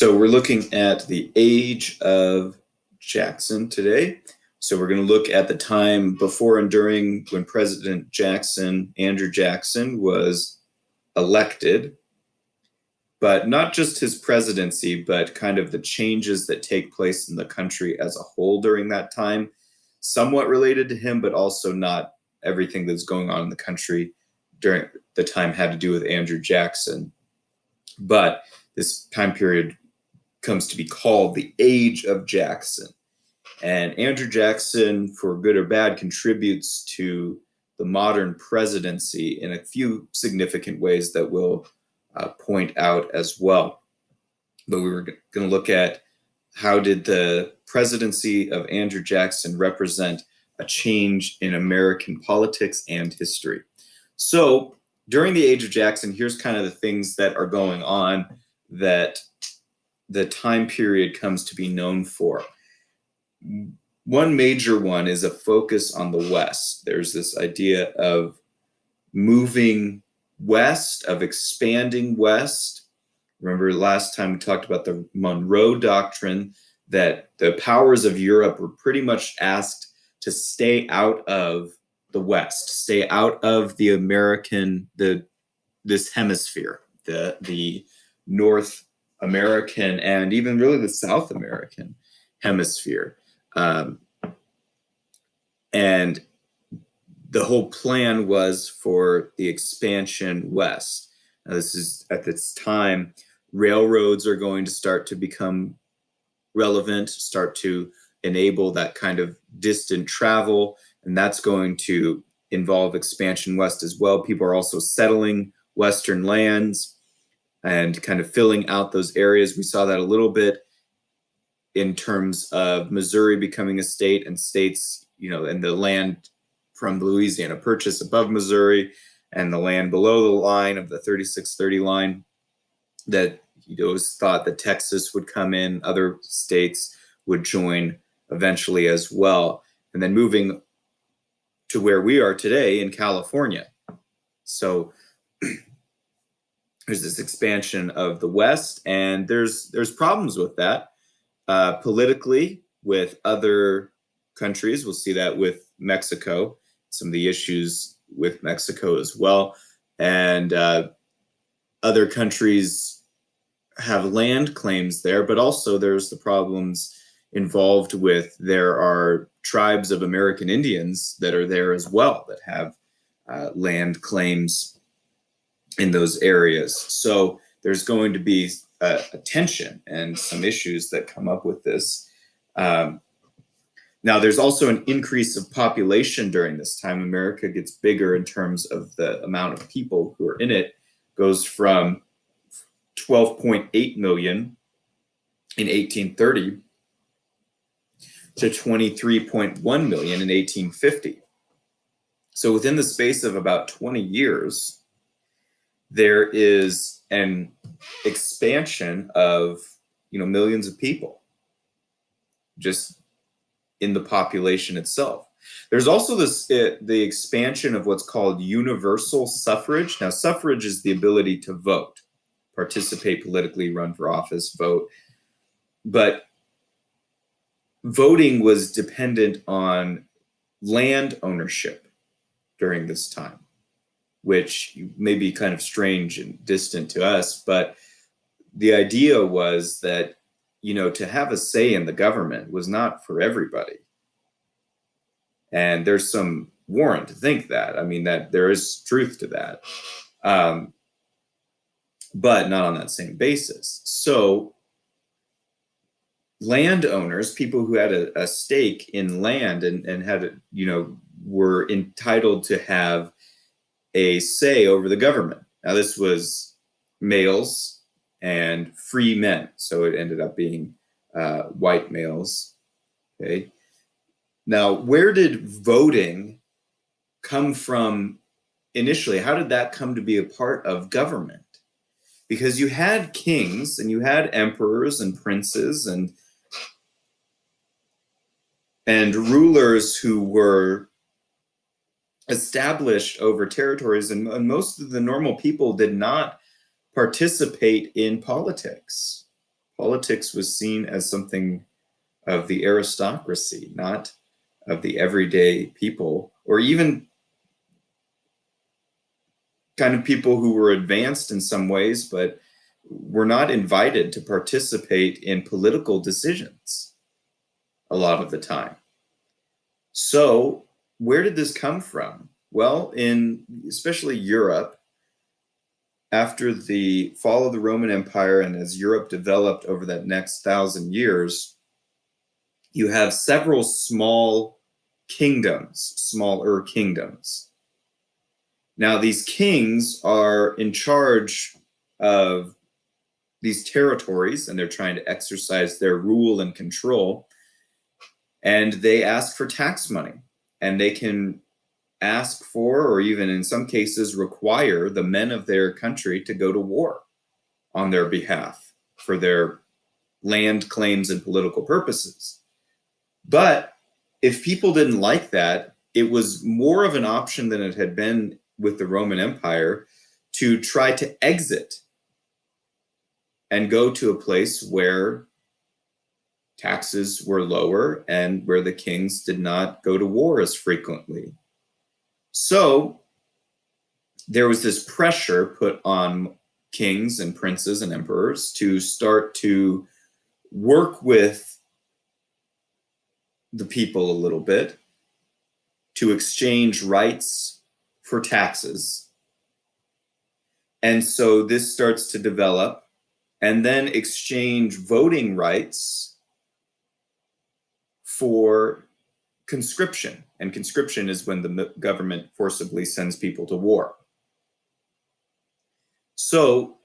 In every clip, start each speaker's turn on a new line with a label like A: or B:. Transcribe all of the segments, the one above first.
A: So we're looking at the age of Jackson today. So we're going to look at the time before and during when President Jackson, Andrew Jackson, was elected, but not just his presidency, but kind of the changes that take place in the country as a whole during that time, somewhat related to him, but also not everything that's going on in the country during the time had to do with Andrew Jackson. But this time period comes to be called the Age of Jackson. And Andrew Jackson, for good or bad, contributes to the modern presidency in a few significant ways that we'll point out as well. But we were going to look at how did the presidency of Andrew Jackson represent a change in American politics and history. So during the Age of Jackson, here's kind of the things that are going on that the time period comes to be known for. One major one is a focus on the West. There's this idea of moving west, of expanding west. Remember last time we talked about the Monroe Doctrine, that the powers of Europe were pretty much asked to stay out of the West, stay out of the this hemisphere, the North American and even really the South American hemisphere. And the whole plan was for the expansion west. Now, this is at this time, railroads are going to start to become relevant, start to enable that kind of distant travel, and that's going to involve expansion west as well. People are also settling Western lands and kind of filling out those areas. We saw that a little bit in terms of Missouri becoming a state and states, and the land from Louisiana Purchase above Missouri and the land below the line of the 3630 line, that was thought that Texas would come in, other states would join eventually as well. And then moving to where we are today in California. So there's this expansion of the West, and there's problems with that politically with other countries. We'll see that with Mexico, some of the issues with Mexico as well, and other countries have land claims there, but also there's the problems involved with there are tribes of American Indians that are there as well that have land claims in those areas. So there's going to be a tension and some issues that come up with this. Now, there's also an increase of population during this time. America gets bigger in terms of the amount of people who are in it, goes from 12.8 million in 1830 to 23.1 million in 1850. So within the space of about 20 years, there is an expansion of millions of people just in the population itself. There's also the expansion of what's called universal suffrage. Now, suffrage is the ability to vote, participate politically, run for office, vote. But voting was dependent on land ownership during this time, which may be kind of strange and distant to us, but the idea was that, to have a say in the government was not for everybody. And there's some warrant to think that. I mean, that there is truth to that, but not on that same basis. So landowners, people who had a stake in land and had, were entitled to have a say over the government. Now, this was males and free men, so it ended up being white males. Okay. Now, where did voting come from initially? How did that come to be a part of government? Because you had kings and you had emperors and princes and rulers who were established over territories, and most of the normal people did not participate in politics. Politics was seen as something of the aristocracy, not of the everyday people, or even kind of people who were advanced in some ways, but were not invited to participate in political decisions a lot of the time. So, where did this come from? Well, in especially Europe, after the fall of the Roman Empire and as Europe developed over that next 1,000 years, you have several smaller kingdoms. Now, these kings are in charge of these territories and they're trying to exercise their rule and control. And they ask for tax money, and they can ask for, or even in some cases require, the men of their country to go to war on their behalf for their land claims and political purposes. But if people didn't like that, it was more of an option than it had been with the Roman Empire to try to exit and go to a place where taxes were lower and where the kings did not go to war as frequently. So there was this pressure put on kings and princes and emperors to start to work with the people a little bit, to exchange rights for taxes. And so this starts to develop, and then exchange voting rights for conscription. And conscription is when the government forcibly sends people to war. So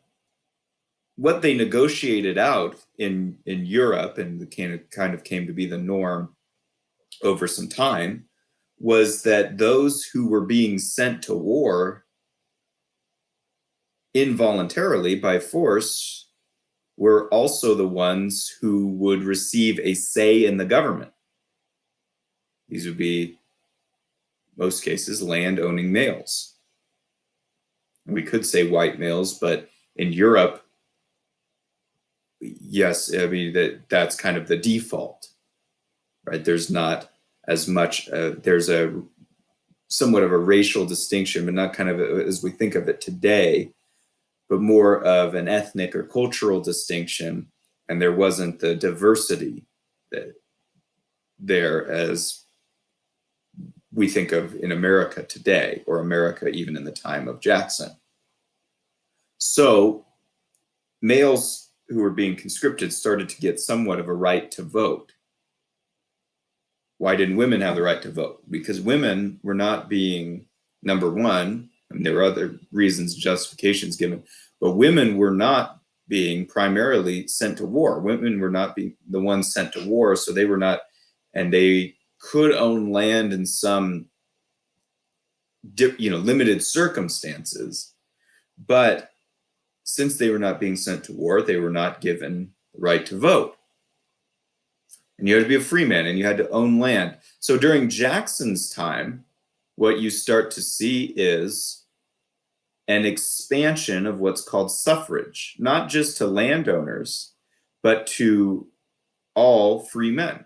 A: what they negotiated out in Europe, and the kind of came to be the norm over some time, was that those who were being sent to war involuntarily by force were also the ones who would receive a say in the government. These would be, most cases, land-owning males. We could say white males, but in Europe, yes, I mean, that's kind of the default, right? There's not as much, there's a somewhat of a racial distinction, but not kind of as we think of it today, but more of an ethnic or cultural distinction. And there wasn't the diversity that there as we think of in America today, or America even in the time of Jackson. So males who were being conscripted started to get somewhat of a right to vote. Why didn't women have the right to vote? Because women were not being, number one, and there were other reasons, justifications given, but women were not being primarily sent to war. Women were not being the ones sent to war, so they were not, and they could own land in some limited circumstances, but since they were not being sent to war, they were not given the right to vote. And you had to be a free man, and you had to own land. So during Jackson's time, what you start to see is an expansion of what's called suffrage, not just to landowners, but to all free men.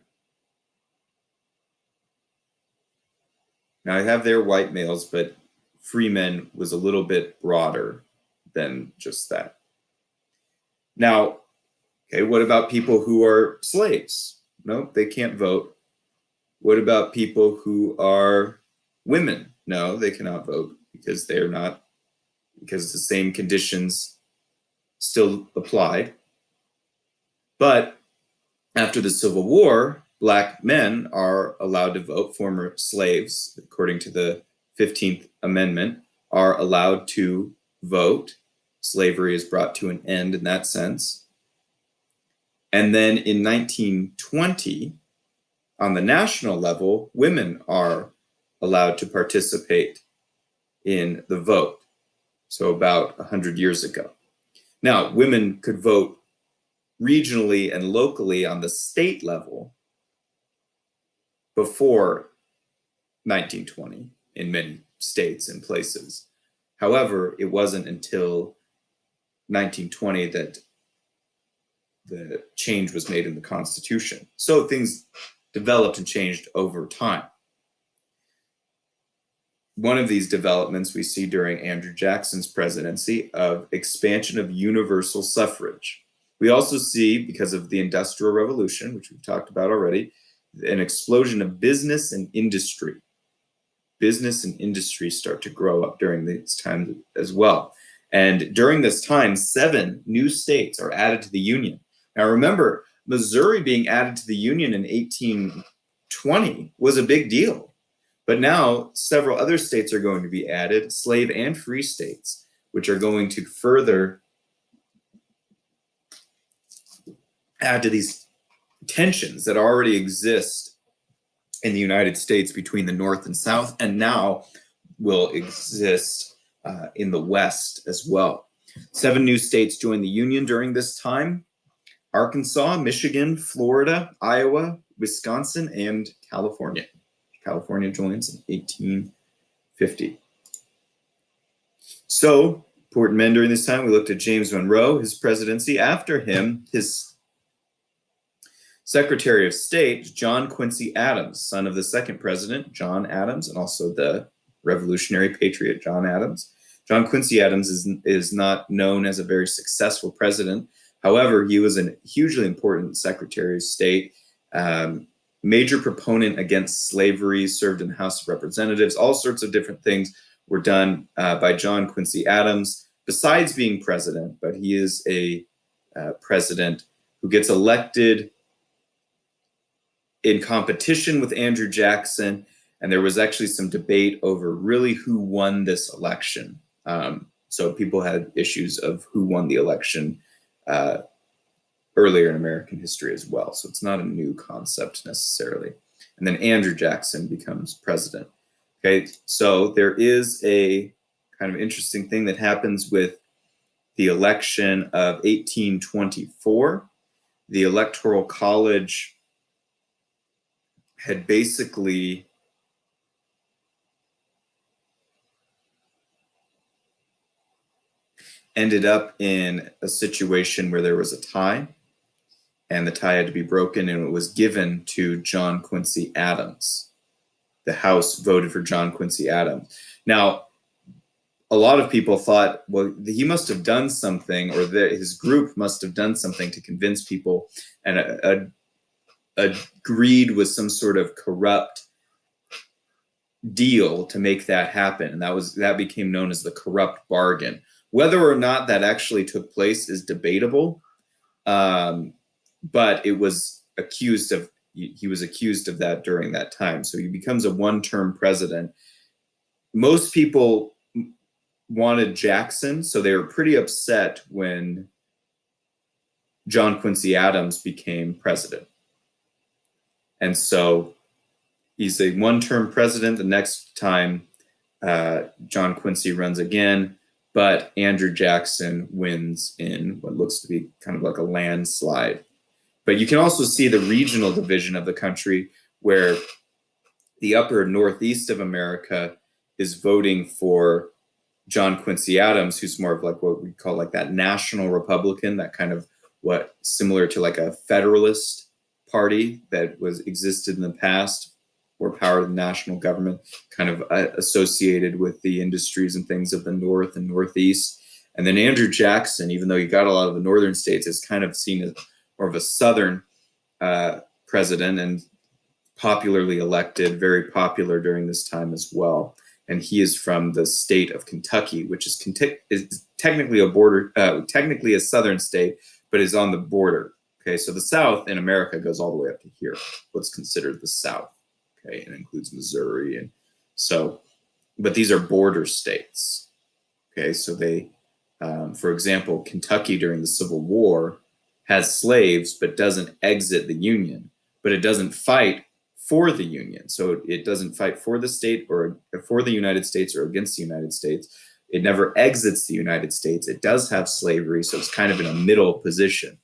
A: Now I have there white males, but free men was a little bit broader than just that. Now, okay, what about people who are slaves? No, they can't vote. What about people who are women? No, they cannot vote because they're not, because the same conditions still applied. But after the Civil War, Black men are allowed to vote. Former slaves, according to the 15th Amendment, are allowed to vote. Slavery is brought to an end in that sense. And then in 1920, on the national level, women are allowed to participate in the vote. So about 100 years ago. Now, women could vote regionally and locally on the state level before 1920 in many states and places. However, it wasn't until 1920 that the change was made in the Constitution. So things developed and changed over time. One of these developments we see during Andrew Jackson's presidency of expansion of universal suffrage. We also see, because of the Industrial Revolution, which we've talked about already, an explosion of business and industry. Business and industry start to grow up during this time as well. And during this time, 7 new states are added to the Union. Now remember, Missouri being added to the Union in 1820 was a big deal. But now several other states are going to be added, slave and free states, which are going to further add to these tensions that already exist in the United States between the North and South, and now will exist in the West as well. 7 new states joined the Union during this time: Arkansas, Michigan, Florida, Iowa, Wisconsin, and California. California joins in 1850. So, important men during this time, we looked at James Monroe, his presidency. After him, his Secretary of State, John Quincy Adams, son of the second president, John Adams, and also the revolutionary patriot, John Adams. John Quincy Adams is not known as a very successful president. However, he was a hugely important Secretary of State, major proponent against slavery, served in the House of Representatives. All sorts of different things were done by John Quincy Adams, besides being president, but he is a president who gets elected in competition with Andrew Jackson, and there was actually some debate over really who won this election. So people had issues of who won the election earlier in American history as well. So it's not a new concept necessarily. And then Andrew Jackson becomes president. Okay, so there is a kind of interesting thing that happens with the election of 1824. The Electoral College had basically ended up in a situation where there was a tie, and the tie had to be broken, and it was given to John Quincy Adams. The House voted for John Quincy Adams. Now, a lot of people thought, well, he must have done something, or his group must have done something to convince people, and agreed with some sort of corrupt deal to make that happen, and that became known as the corrupt bargain. Whether or not that actually took place is debatable, but it was accused of. He was accused of that during that time. So he becomes a one-term president. Most people wanted Jackson, so they were pretty upset when John Quincy Adams became president. And so he's a one-term president. The next time John Quincy runs again, but Andrew Jackson wins in what looks to be kind of like a landslide. But you can also see the regional division of the country, where the upper northeast of America is voting for John Quincy Adams, who's more of like what we call like that national Republican, that kind of what similar to like a Federalist party that existed in the past, or power of the national government, kind of associated with the industries and things of the North and Northeast. And then Andrew Jackson, even though he got a lot of the northern states, is kind of seen as more of a Southern president, and popularly elected, very popular during this time as well. And he is from the state of Kentucky, which is technically a southern state, but is on the border. Okay, so the South in America goes all the way up to here, what's considered the South. Okay, and includes Missouri, and so, but these are border states. Okay, so they, for example, Kentucky during the Civil War has slaves, but doesn't exit the Union, but it doesn't fight for the Union. So it doesn't fight for the state or for the United States or against the United States. It never exits the United States. It does have slavery, so it's kind of in a middle position.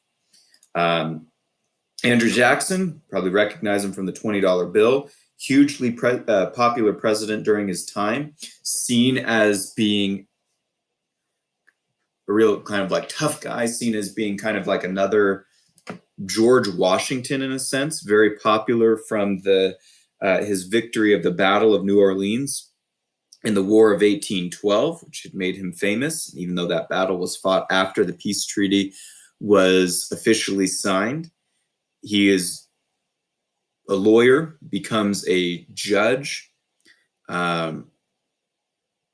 A: Andrew Jackson, probably recognize him from the $20 bill, hugely popular president during his time, seen as being a real kind of like tough guy, seen as being kind of like another George Washington, in a sense, very popular from his victory of the Battle of New Orleans in the War of 1812, which had made him famous, even though that battle was fought after the peace treaty was officially signed. He is a lawyer, becomes a judge, um,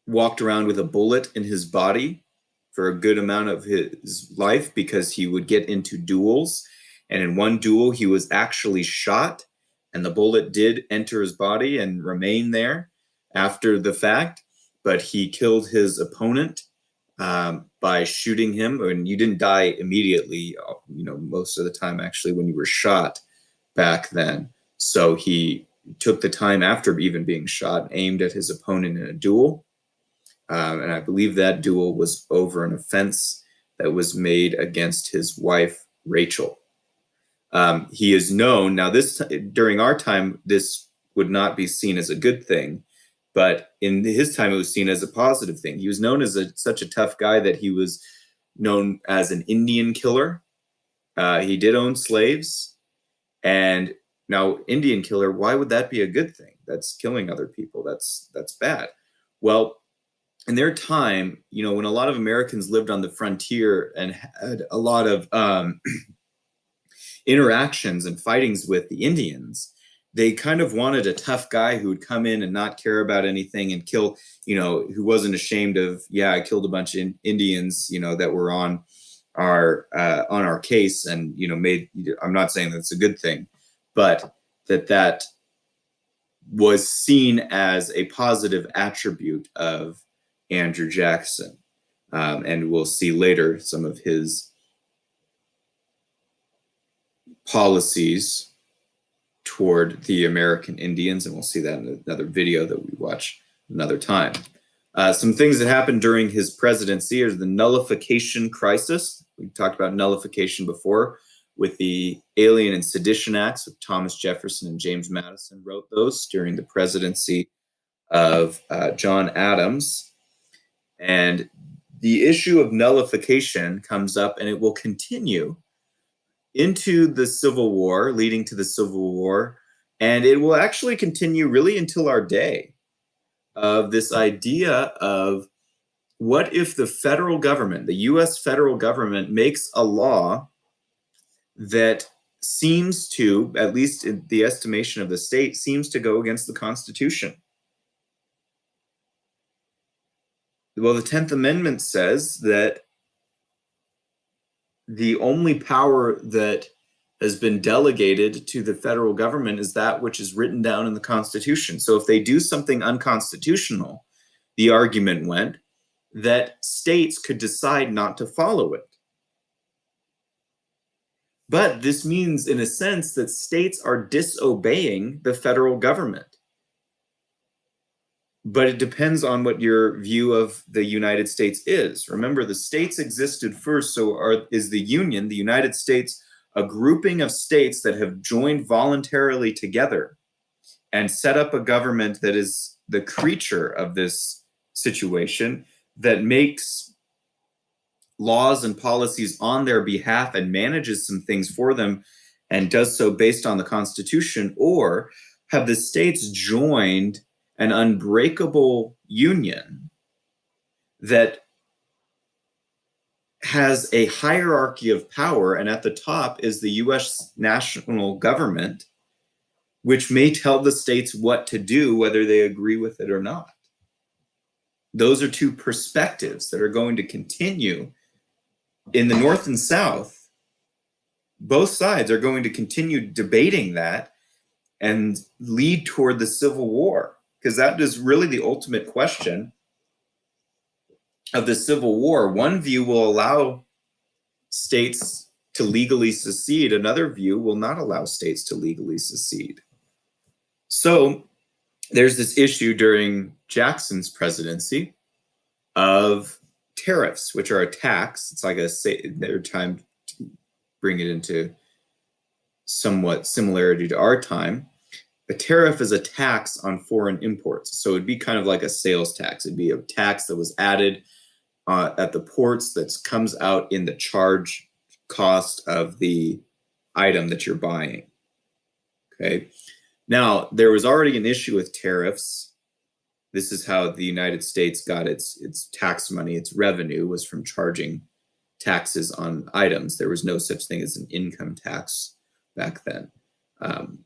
A: walked around with a bullet in his body for a good amount of his life because he would get into duels. And in one duel, he was actually shot, and the bullet did enter his body and remain there after the fact. But he killed his opponent by shooting him. And you didn't die immediately, most of the time, actually, when you were shot back then. So he took the time after even being shot, aimed at his opponent in a duel. And I believe that duel was over an offense that was made against his wife, Rachel. He is known now. During our time, this would not be seen as a good thing, but in his time, it was seen as a positive thing. He was known as such a tough guy that he was known as an Indian killer. He did own slaves, and now Indian killer. Why would that be a good thing? That's killing other people. That's bad. Well, in their time, when a lot of Americans lived on the frontier and had a lot of interactions and fightings with the Indians, they kind of wanted a tough guy who would come in and not care about anything and kill, who wasn't ashamed of, I killed a bunch of Indians, that were on our case, and I'm not saying that's a good thing, but that was seen as a positive attribute of Andrew Jackson. And we'll see later some of his policies toward the American Indians, and we'll see that in another video that we watch another time. Some things that happened during his presidency is the Nullification Crisis. We talked about nullification before with the Alien and Sedition Acts, with Thomas Jefferson and James Madison wrote those during the presidency of John Adams. And the issue of nullification comes up, and it will continue into the Civil War, leading to the Civil War, and it will actually continue really until our day, of this idea of what if the federal government, the US federal government, makes a law that seems to, at least in the estimation of the state, seems to go against the Constitution. Well, the 10th Amendment says that the only power that has been delegated to the federal government is that which is written down in the Constitution. So if they do something unconstitutional, the argument went that states could decide not to follow it. But this means, in a sense, that states are disobeying the federal government. But it depends on what your view of the United States is. Remember, the states existed first, so is the Union, the United States, a grouping of states that have joined voluntarily together and set up a government that is the creature of this situation, that makes laws and policies on their behalf and manages some things for them and does so based on the Constitution? Or have the states joined an unbreakable union that has a hierarchy of power, and at the top is the US national government, which may tell the states what to do, whether they agree with it or not? Those are two perspectives that are going to continue in the North and South. Both sides are going to continue debating that and lead toward the Civil War, because that is really the ultimate question of the Civil War. One view will allow states to legally secede, another view will not allow states to legally secede. So there's this issue during Jackson's presidency of tariffs, which are a tax. It's like they're trying to bring it into somewhat similarity to our time. A tariff is a tax on foreign imports. So it'd be kind of like a sales tax. It'd be a tax that was added at the ports, that comes out in the charge cost of the item that you're buying. Okay. Now, there was already an issue with tariffs. This is how the United States got its tax money, its revenue was from charging taxes on items. There was no such thing as an income tax back then,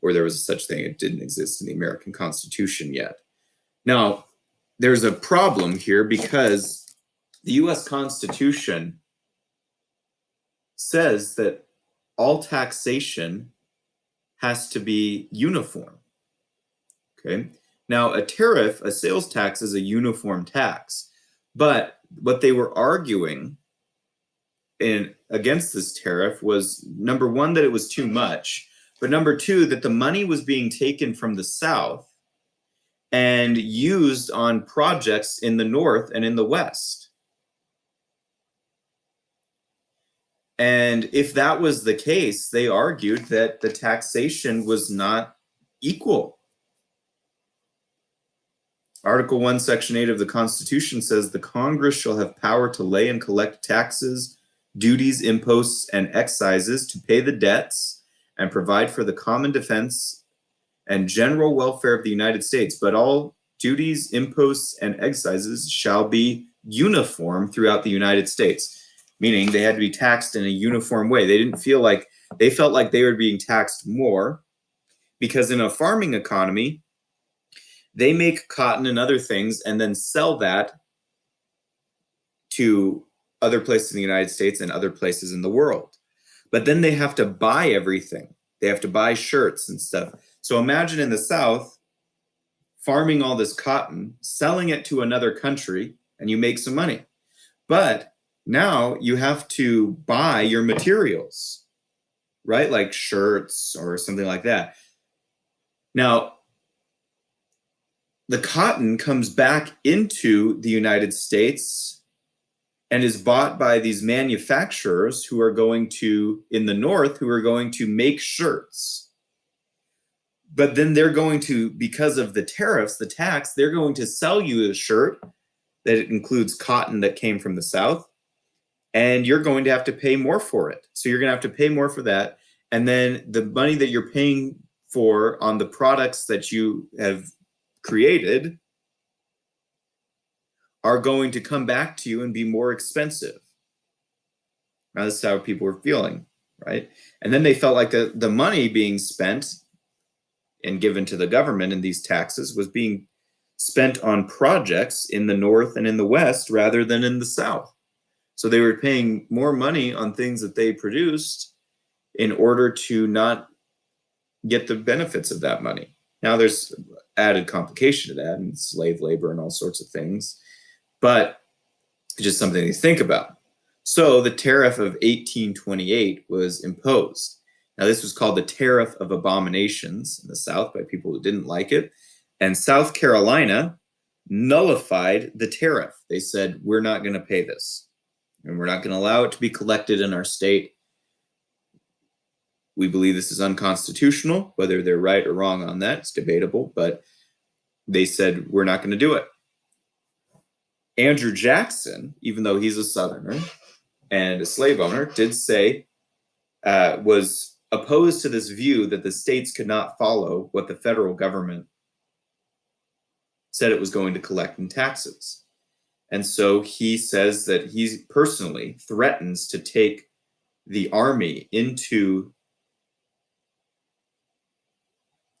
A: or there was such thing. It didn't exist in the American Constitution yet. Now, there's a problem here because the U.S. Constitution says that all taxation has to be uniform. Okay. Now, a tariff, a sales tax, is a uniform tax. But what they were arguing against this tariff was, number one, that it was too much, but number two, that the money was being taken from the South and used on projects in the North and in the West. And if that was the case, they argued that the taxation was not equal. Article 1, Section 8 of the Constitution says the Congress shall have power to lay and collect taxes, duties, imposts, and excises, to pay the debts and provide for the common defense and general welfare of the United States. But all duties, imposts, and excises shall be uniform throughout the United States, meaning they had to be taxed in a uniform way. They felt like they were being taxed more because in a farming economy, they make cotton and other things and then sell that to other places in the United States and other places in the world. But then they have to buy everything. They have to buy shirts and stuff. So imagine in the South, farming all this cotton, selling it to another country, and you make some money. But now you have to buy your materials, right? Like shirts or something like that. Now, the cotton comes back into the United States and is bought by these manufacturers who are going to, in the North, who are going to make shirts. But then they're going to, because of the tariffs, the tax, they're going to sell you a shirt that includes cotton that came from the South, and you're going to have to pay more for it. So you're going to have to pay more for that. And then the money that you're paying for on the products that you have created are going to come back to you and be more expensive. Now, this is how people were feeling, right? And then they felt like the money being spent and given to the government in these taxes was being spent on projects in the North and in the West rather than in the South. So they were paying more money on things that they produced in order to not get the benefits of that money. Now there's added complication to that and slave labor and all sorts of things, but it's just something to think about. So the tariff of 1828 was imposed. Now this was called the Tariff of Abominations in the South by people who didn't like it. And South Carolina nullified the tariff. They said, we're not going to pay this, and we're not going to allow it to be collected in our state. We believe this is unconstitutional. Whether they're right or wrong on that, it's debatable, but they said, we're not going to do it. Andrew Jackson, even though he's a Southerner and a slave owner, did say, was opposed to this view that the states could not follow what the federal government said it was going to collect in taxes. And so he says that he personally threatens to take the army into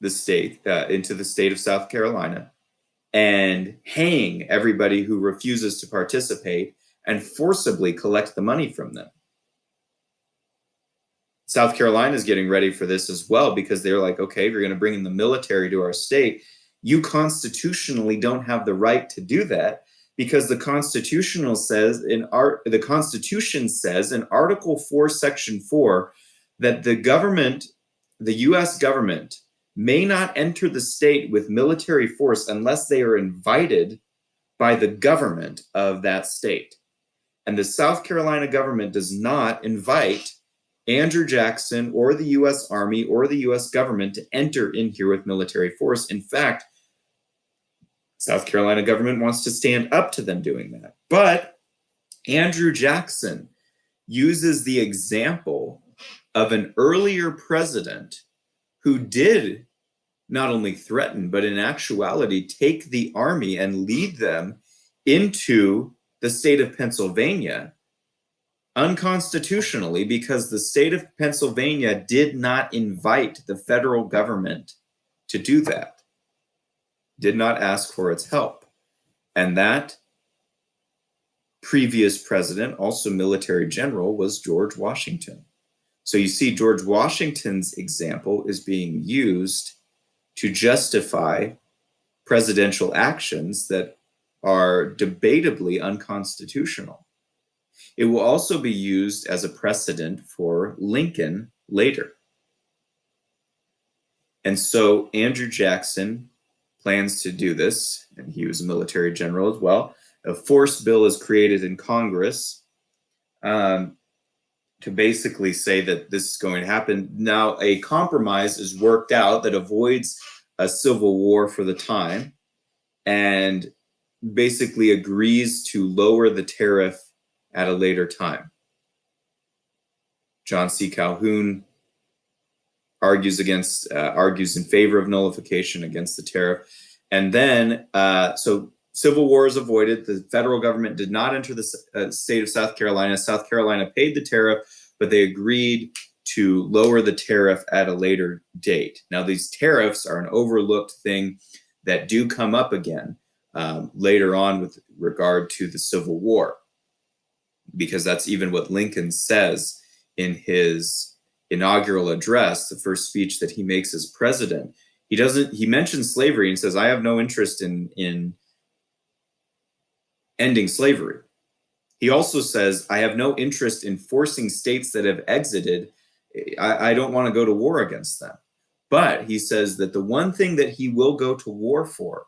A: the state of South Carolina and hang everybody who refuses to participate and forcibly collect the money from them. South Carolina is getting ready for this as well because they're like, okay, if you're going to bring in the military to our state, you constitutionally don't have the right to do that because the Constitution says in Article 4, Section 4, that the U.S. government may not enter the state with military force unless they are invited by the government of that state. And the South Carolina government does not invite Andrew Jackson or the U.S. Army or the U.S. government to enter in here with military force. In fact, South Carolina government wants to stand up to them doing that. But Andrew Jackson uses the example of an earlier president who did not only threaten, but in actuality take the army and lead them into the state of Pennsylvania unconstitutionally, because the state of Pennsylvania did not invite the federal government to do that, did not ask for its help. And that previous president, also military general, was George Washington. So you see, George Washington's example is being used to justify presidential actions that are debatably unconstitutional. It will also be used as a precedent for Lincoln later. And so Andrew Jackson plans to do this, and he was a military general as well. A force bill is created in Congress to basically say that this is going to happen. Now, a compromise is worked out that avoids a civil war for the time and basically agrees to lower the tariff at a later time. John C. Calhoun argues in favor of nullification against the tariff. And then, so civil war is avoided. The federal government did not enter the state of South Carolina. South Carolina paid the tariff, but they agreed to lower the tariff at a later date. Now, these tariffs are an overlooked thing that do come up again later on with regard to the Civil War, because that's even what Lincoln says in his inaugural address, the first speech that he makes as president. He mentions slavery and says, I have no interest in ending slavery. He also says, I have no interest in forcing states that have exited. I don't want to go to war against them. But he says that the one thing that he will go to war for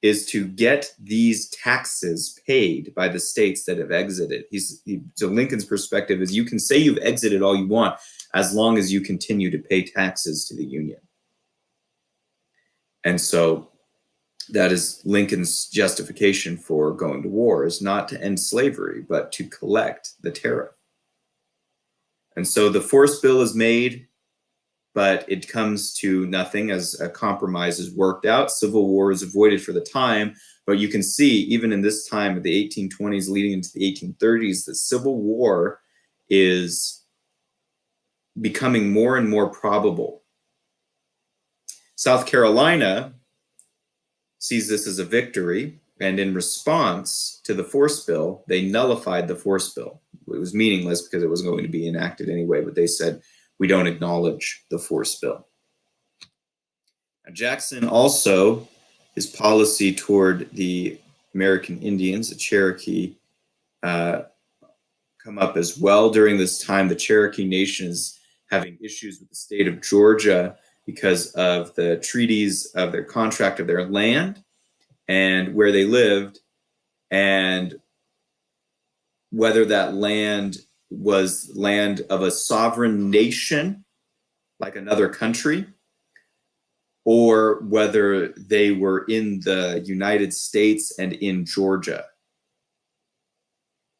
A: is to get these taxes paid by the states that have exited. So Lincoln's perspective is, you can say you've exited all you want as long as you continue to pay taxes to the Union. And so that is Lincoln's justification for going to war, is not to end slavery, but to collect the tariff. And so the force bill is made, but it comes to nothing as a compromise is worked out. Civil war is avoided for the time, but you can see even in this time of the 1820s leading into the 1830s, the Civil War is becoming more and more probable. South Carolina sees this as a victory, and in response to the force bill, they nullified the force bill. It was meaningless because it wasn't going to be enacted anyway, but they said, we don't acknowledge the force bill. Now, Jackson also, his policy toward the American Indians, the Cherokee, come up as well. During this time, the Cherokee Nation is having issues with the state of Georgia because of the treaties of their contract of their land and where they lived, and whether that land was land of a sovereign nation, like another country, or whether they were in the United States and in Georgia,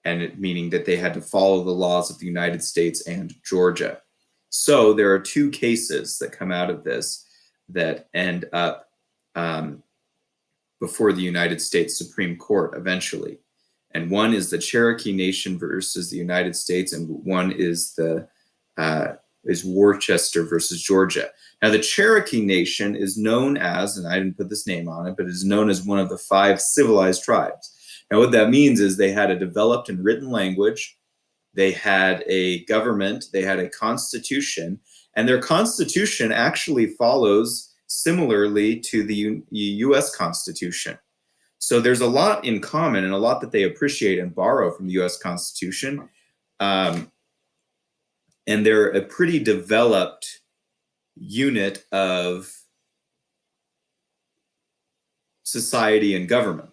A: and it meaning that they had to follow the laws of the United States and Georgia. So there are two cases that come out of this that end up before the United States Supreme Court eventually. And one is the Cherokee Nation versus the United States, and one is Worcester versus Georgia. Now, the Cherokee Nation is known as, and I didn't put this name on it, but is known as one of the 5 civilized tribes. Now, what that means is they had a developed and written language, they had a government, they had a constitution, and their constitution actually follows similarly to the U.S. Constitution. So there's a lot in common and a lot that they appreciate and borrow from the U.S. Constitution. And they're a pretty developed unit of society and government.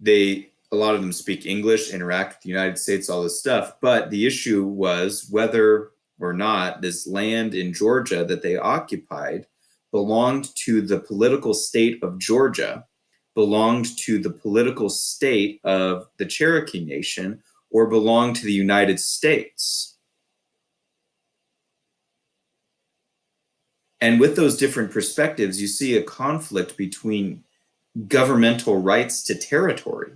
A: A lot of them speak English, interact with the United States, all this stuff. But the issue was whether or not this land in Georgia that they occupied belonged to the political state of Georgia, belonged to the political state of the Cherokee Nation, or belonged to the United States. And with those different perspectives, you see a conflict between governmental rights to territory.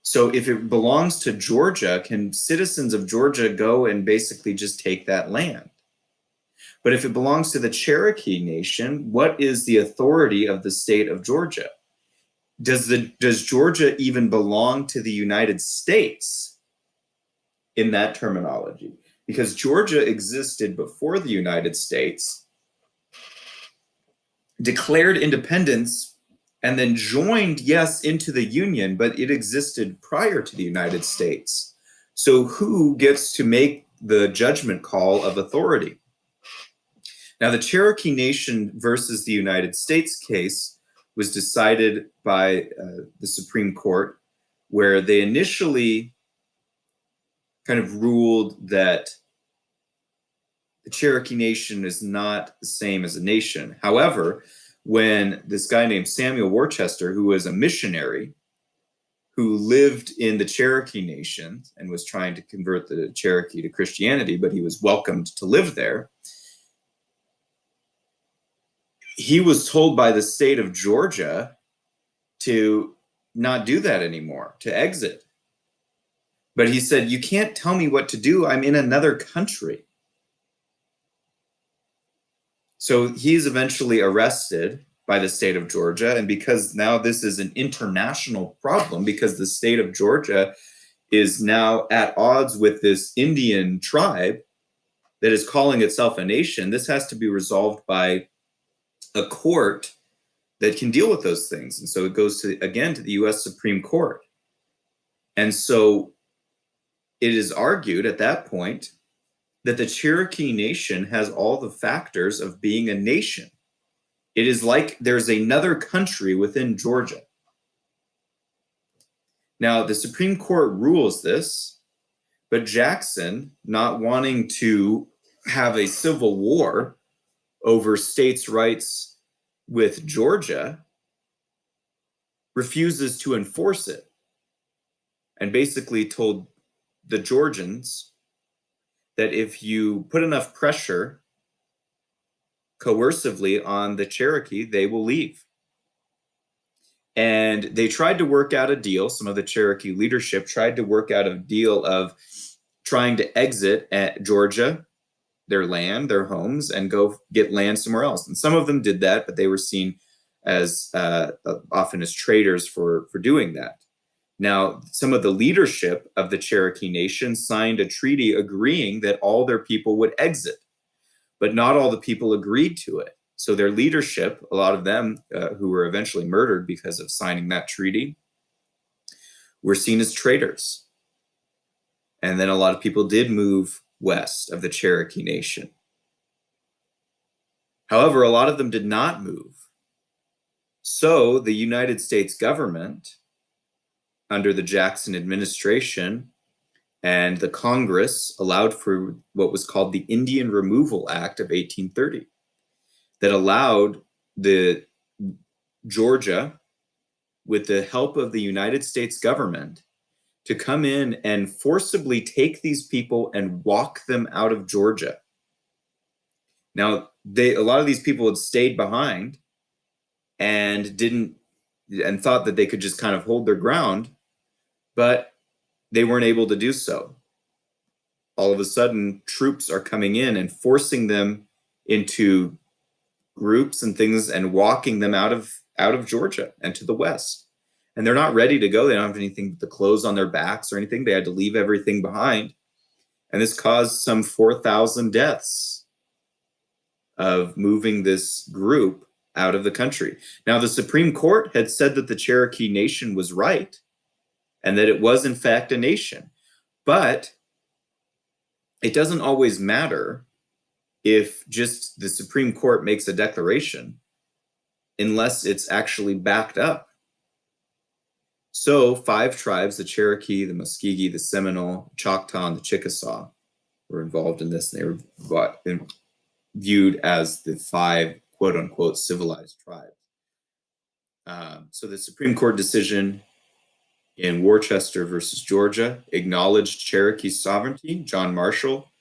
A: So if it belongs to Georgia, can citizens of Georgia go and basically just take that land? But if it belongs to the Cherokee Nation, what is the authority of the state of Georgia? Does Georgia even belong to the United States in that terminology? Because Georgia existed before the United States, declared independence, and then joined, yes, into the Union, but it existed prior to the United States. So who gets to make the judgment call of authority? Now, the Cherokee Nation versus the United States case was decided by the Supreme Court, where they initially kind of ruled that the Cherokee Nation is not the same as a nation. However, when this guy named Samuel Worcester, who was a missionary who lived in the Cherokee Nation and was trying to convert the Cherokee to Christianity, but he was welcomed to live there, he was told by the state of Georgia to not do that anymore, to exit. But he said, "You can't tell me what to do. I'm in another country." So he's eventually arrested by the state of Georgia. And because now this is an international problem, because the state of Georgia is now at odds with this Indian tribe that is calling itself a nation, this has to be resolved by a court that can deal with those things. And so it goes to, again, to the US Supreme Court. And so it is argued at that point that the Cherokee Nation has all the factors of being a nation. It is like there's another country within Georgia. Now, the Supreme Court rules this, but Jackson, not wanting to have a civil war over states' rights with Georgia, refuses to enforce it and basically told the Georgians that if you put enough pressure coercively on the Cherokee, they will leave. And they tried to work out a deal. Some of the Cherokee leadership tried to work out a deal of trying to exit at Georgia, their land, their homes, and go get land somewhere else. And some of them did that, but they were seen as often as traitors for doing that. Now, some of the leadership of the Cherokee Nation signed a treaty agreeing that all their people would exit, but not all the people agreed to it. So their leadership, a lot of them who were eventually murdered because of signing that treaty, were seen as traitors. And then a lot of people did move west of the Cherokee Nation. However, a lot of them did not move. So the United States government, under the Jackson administration, and the Congress allowed for what was called the Indian Removal Act of 1830, that allowed the Georgia, with the help of the United States government, to come in and forcibly take these people and walk them out of Georgia. Now, a lot of these people had stayed behind and thought that they could just kind of hold their ground, but they weren't able to do so. All of a sudden, troops are coming in and forcing them into groups and things and walking them out of Georgia and to the west. And they're not ready to go. They don't have anything but the clothes on their backs or anything. They had to leave everything behind. And this caused some 4,000 deaths of moving this group out of the country. Now, the Supreme Court had said that the Cherokee Nation was right and that it was, in fact, a nation. But it doesn't always matter if just the Supreme Court makes a declaration unless it's actually backed up. So 5 tribes, the Cherokee, the Muskogee, the Seminole, Choctaw, and the Chickasaw, were involved in this. And they were viewed as the 5 quote unquote civilized tribes. So the Supreme Court decision in Worcester versus Georgia acknowledged Cherokee sovereignty. John Marshall,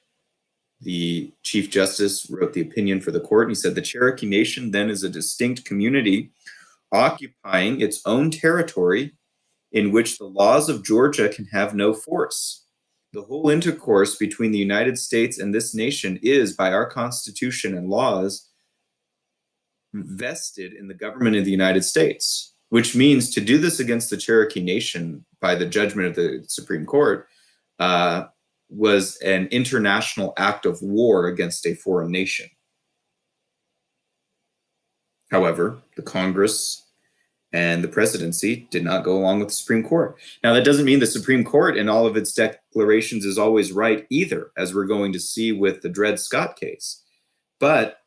A: the Chief Justice wrote the opinion for the court, and he said the Cherokee Nation then is a distinct community occupying its own territory in which the laws of Georgia can have no force. The whole intercourse between the United States and this nation is, by our Constitution and laws, vested in the government of the United States, which means to do this against the Cherokee Nation by the judgment of the Supreme Court was an international act of war against a foreign nation. However, the Congress and the presidency did not go along with the Supreme Court. Now, that doesn't mean the Supreme Court in all of its declarations is always right either, as we're going to see with the Dred Scott case. But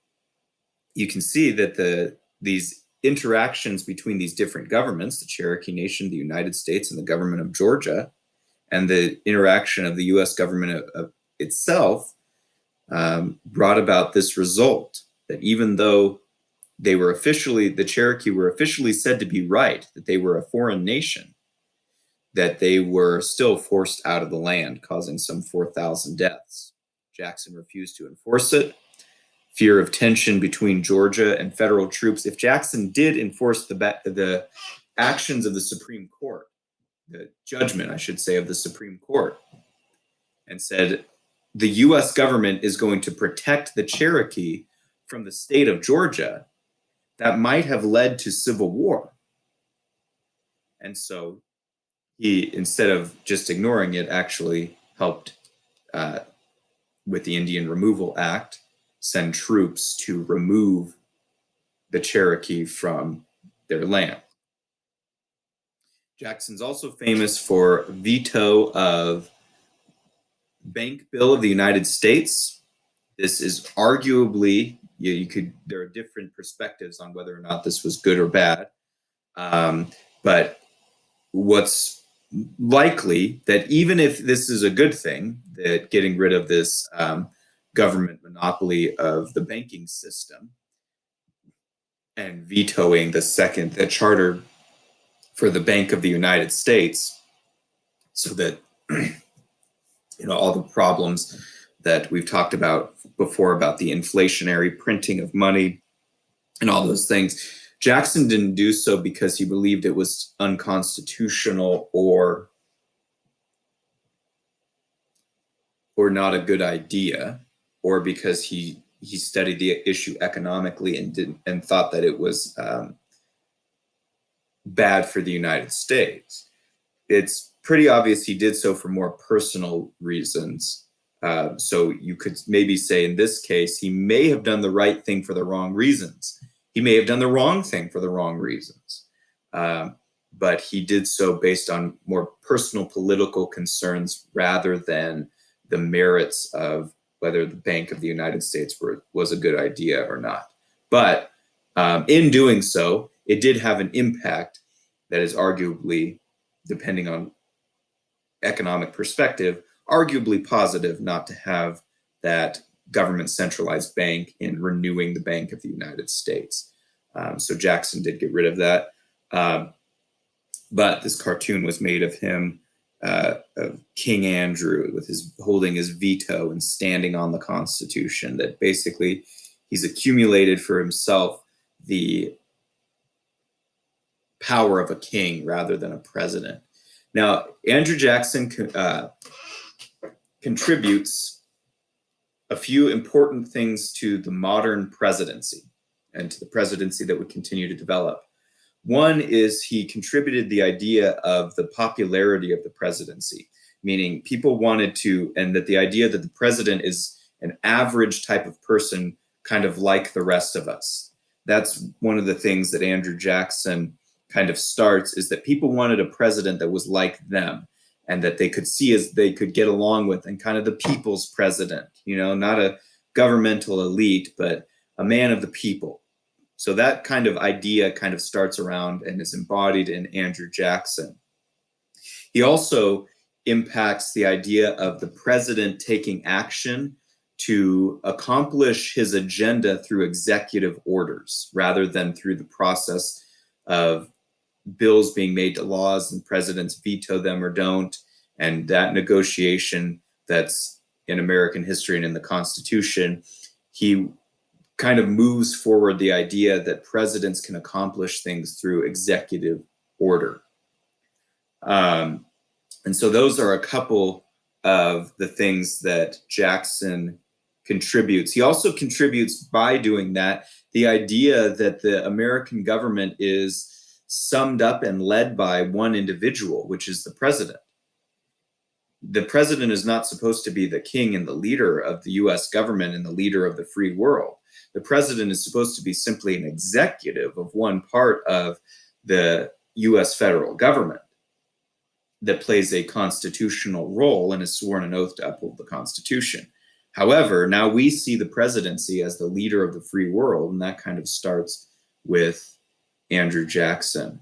A: you can see that these interactions between these different governments, the Cherokee Nation, the United States, and the government of Georgia, and the interaction of the U.S. government itself brought about this result, that even though the Cherokee were officially said to be right, that they were a foreign nation, that they were still forced out of the land, causing some 4,000 deaths. Jackson refused to enforce it. Fear of tension between Georgia and federal troops. If Jackson did enforce the actions of the Supreme Court, the judgment, I should say, of the Supreme Court, and said the U.S. government is going to protect the Cherokee from the state of Georgia, that might have led to civil war. And so he, instead of just ignoring it, actually helped with the Indian Removal Act, send troops to remove the Cherokee from their land. Jackson's also famous for veto of Bank Bill of the United States. This is arguably, there are different perspectives on whether or not this was good or bad. But what's likely that even if this is a good thing, that getting rid of this government monopoly of the banking system and vetoing the charter for the Bank of the United States, so that all the problems that we've talked about before about the inflationary printing of money and all those things, Jackson didn't do so because he believed it was unconstitutional or not a good idea, or because he studied the issue economically and thought that it was bad for the United States. It's pretty obvious he did so for more personal reasons. So you could maybe say in this case, he may have done the right thing for the wrong reasons. He may have done the wrong thing for the wrong reasons. But he did so based on more personal political concerns rather than the merits of whether the Bank of the United States was a good idea or not. But in doing so, it did have an impact that is arguably, depending on economic perspective, arguably positive not to have that government centralized bank in renewing the Bank of the United States. So Jackson did get rid of that. But this cartoon was made of him, of King Andrew, with his holding his veto and standing on the Constitution, that basically he's accumulated for himself the power of a king rather than a president. Now, Andrew Jackson contributes a few important things to the modern presidency and to the presidency that would continue to develop. One is he contributed the idea of the popularity of the presidency, meaning people wanted to, and that the idea that the president is an average type of person, kind of like the rest of us. That's one of the things that Andrew Jackson kind of starts, is that people wanted a president that was like them and that they could see as they could get along with, and kind of the people's president, not a governmental elite, but a man of the people. So that kind of idea kind of starts around and is embodied in Andrew Jackson. He also impacts the idea of the president taking action to accomplish his agenda through executive orders rather than through the process of bills being made to laws and presidents veto them or don't. And that negotiation that's in American history and in the Constitution, he kind of moves forward the idea that presidents can accomplish things through executive order. And so those are a couple of the things that Jackson contributes. He also contributes by doing that the idea that the American government is summed up and led by one individual, which is the president. The president is not supposed to be the king and the leader of the US government and the leader of the free world. The president is supposed to be simply an executive of one part of the US federal government that plays a constitutional role and is sworn an oath to uphold the Constitution. However, now we see the presidency as the leader of the free world, and that kind of starts with Andrew Jackson.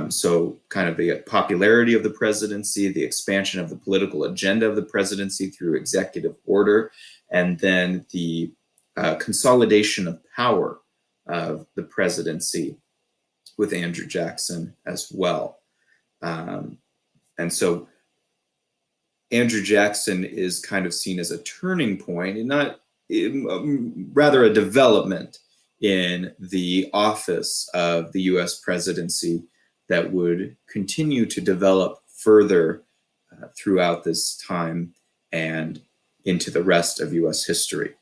A: So kind of the popularity of the presidency, the expansion of the political agenda of the presidency through executive order, and then the consolidation of power of the presidency with Andrew Jackson as well. And so Andrew Jackson is kind of seen as a turning point and not rather a development in the office of the US presidency that would continue to develop further throughout this time and into the rest of US history.